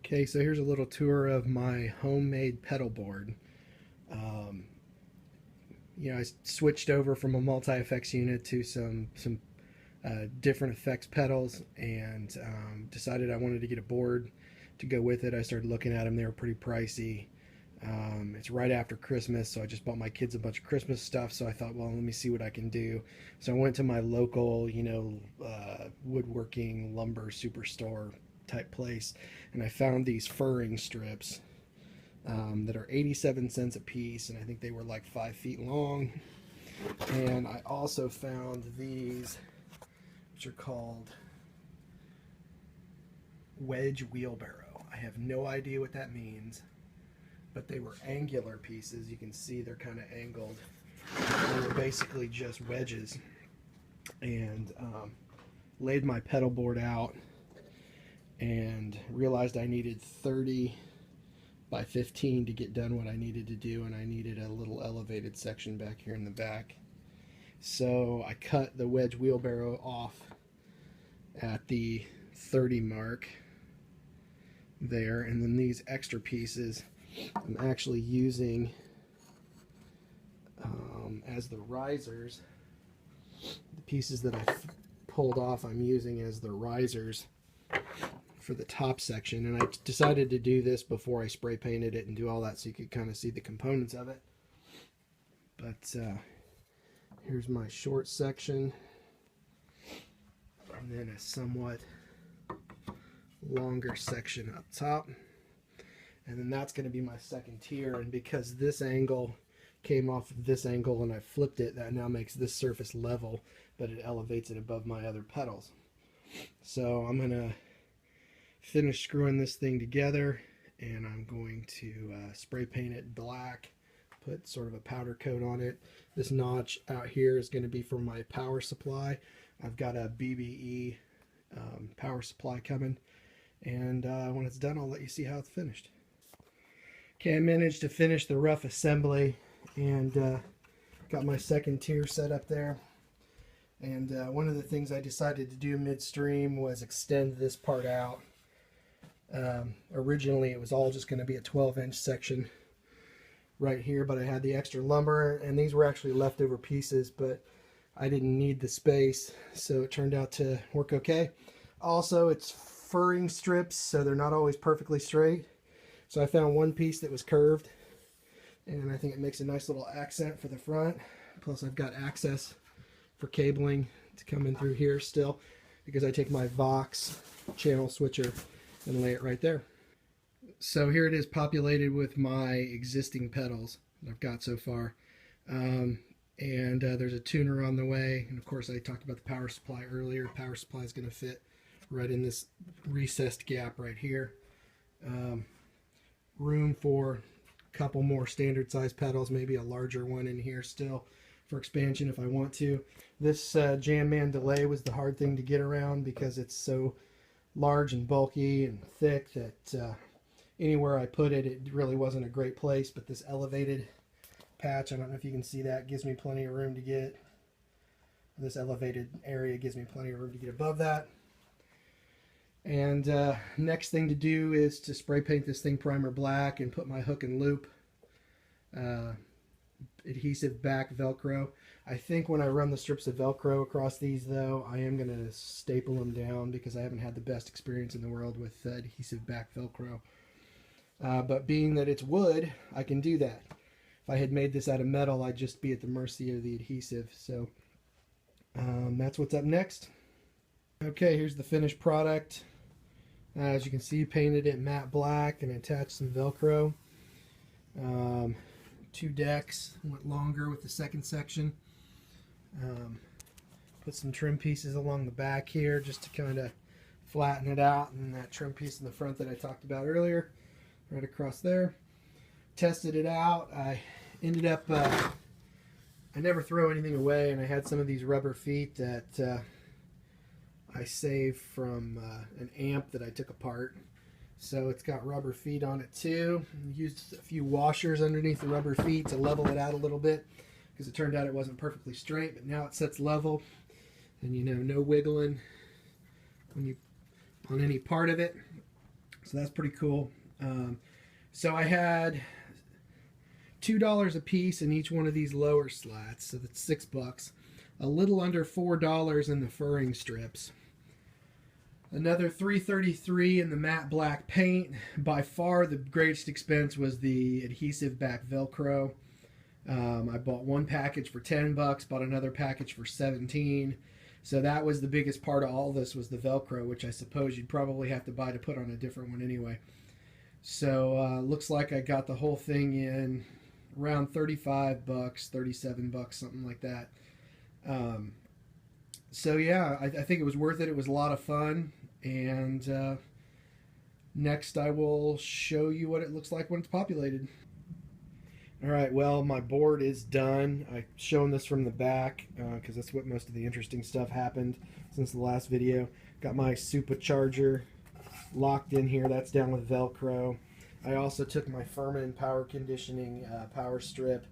Okay, so here's a little tour of my homemade pedal board. Um, I switched over from a multi-effects unit to some different effects pedals, and decided I wanted to get a board to go with it. I started looking at them; they were pretty pricey. It's right after Christmas, so I just bought my kids a bunch of Christmas stuff. So I thought, well, let me see what I can do. So I went to my local, woodworking lumber superstore type place, and I found these furring strips that are 87 cents a piece, and I think they were like 5 feet long. And I also found these, which are called wedge wheelbarrow. I have no idea what that means, but they were angular pieces. You can see they're kind of angled. They were basically just wedges. And laid my pedal board out and realized I needed 30 by 15 to get done what I needed to do, and I needed a little elevated section back here in the back. So I cut the wedge wheelbarrow off at the 30 mark there, and then these extra pieces I'm actually using as the risers. The pieces that I pulled off I'm using as the risers for the top section, and I decided to do this before I spray painted it and do all that so you could kind of see the components of it. But here's my short section, and then a somewhat longer section up top, and then that's going to be my second tier. And because this angle came off of this angle and I flipped it, that now makes this surface level, but it elevates it above my other pedals. So I'm going to finish screwing this thing together, and I'm going to spray paint it black, put sort of a powder coat on it. This notch out here is going to be for my power supply. I've got a BBE power supply coming, and when it's done I'll let you see how it's finished. Okay, I managed to finish the rough assembly and got my second tier set up there. And one of the things I decided to do midstream was extend this part out. Originally it was all just going to be a 12-inch section right here, but I had the extra lumber, and these were actually leftover pieces, but I didn't need the space, so it turned out to work okay. Also, it's furring strips, so they're not always perfectly straight. So I found one piece that was curved, and I think it makes a nice little accent for the front. Plus I've got access for cabling to come in through here still, because I take my Vox channel switcher and lay it right there. So here it is, populated with my existing pedals that I've got so far. There's a tuner on the way, and of course I talked about the power supply earlier. Power supply is going to fit right in this recessed gap right here. Room for a couple more standard size pedals, maybe a larger one in here still for expansion if I want to. This Jamman delay was the hard thing to get around because it's so large and bulky and thick that anywhere I put it, it really wasn't a great place. But this elevated patch, I don't know if you can see that, gives me plenty of room to get. This elevated area gives me plenty of room to get above that. And next thing to do is to spray paint this thing primer black and put my hook and loop adhesive back Velcro. I think when I run the strips of Velcro across these, though, I am going to staple them down because I haven't had the best experience in the world with adhesive back Velcro. But being that it's wood, I can do that. If I had made this out of metal, I'd just be at the mercy of the adhesive. So that's what's up next. Okay, here's the finished product. As you can see, painted it matte black and attached some Velcro. 2 decks, went longer with the second section. Put some trim pieces along the back here just to kind of flatten it out, and that trim piece in the front that I talked about earlier, right across there. Tested it out. I ended up, I never throw anything away, and I had some of these rubber feet that I saved from an amp that I took apart. So it's got rubber feet on it too. Used a few washers underneath the rubber feet to level it out a little bit, because it turned out it wasn't perfectly straight, but now it sets level, and no wiggling when you on any part of it. So that's pretty cool. So I had $2 a piece in each one of these lower slats, so that's $6. A little under $4 in the furring strips. Another $3.33 in the matte black paint. By far the greatest expense was the adhesive back Velcro. I bought one package for $10, bought another package for $17. So that was the biggest part of all this, was the Velcro, which I suppose you'd probably have to buy to put on a different one anyway. So looks like I got the whole thing in around $35, $37, something like that. So yeah, I think it was worth it. It was a lot of fun. And next I will show you what it looks like when it's populated. Alright, well, my board is done. I've shown this from the back because that's what most of the interesting stuff happened since the last video. Got my supercharger locked in here. That's down with Velcro. I also took my Furman power conditioning power strip.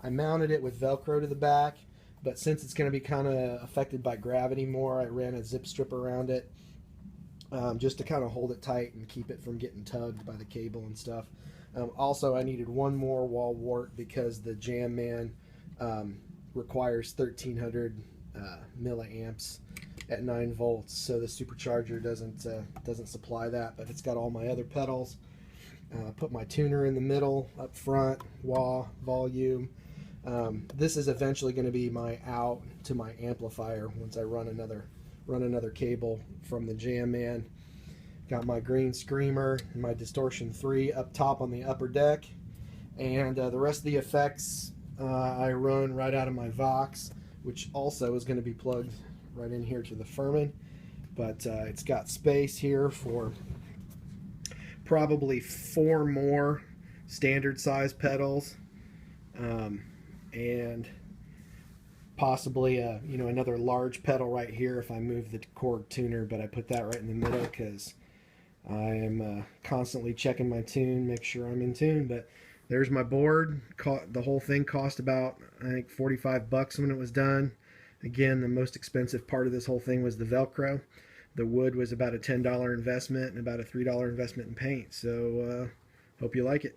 I mounted it with Velcro to the back, but since it's going to be kind of affected by gravity more, I ran a zip strip around it just to kind of hold it tight and keep it from getting tugged by the cable and stuff. Also, I needed one more wall wart because the Jamman requires 1300 milliamps at 9 volts, so the supercharger doesn't supply that, but it's got all my other pedals. Put my tuner in the middle, up front, wah, volume. This is eventually going to be my out to my amplifier once I run another cable from the Jamman. Got my green screamer, my Distortion 3 up top on the upper deck, and the rest of the effects I run right out of my Vox, which also is going to be plugged right in here to the Furman, but it's got space here for probably 4 more standard size pedals, and possibly another large pedal right here if I move the Korg tuner, but I put that right in the middle because I am constantly checking my tune, make sure I'm in tune. But there's my board. The whole thing cost about, I think, $45 when it was done. Again, the most expensive part of this whole thing was the Velcro. The wood was about a $10 investment and about a $3 investment in paint. So hope you like it.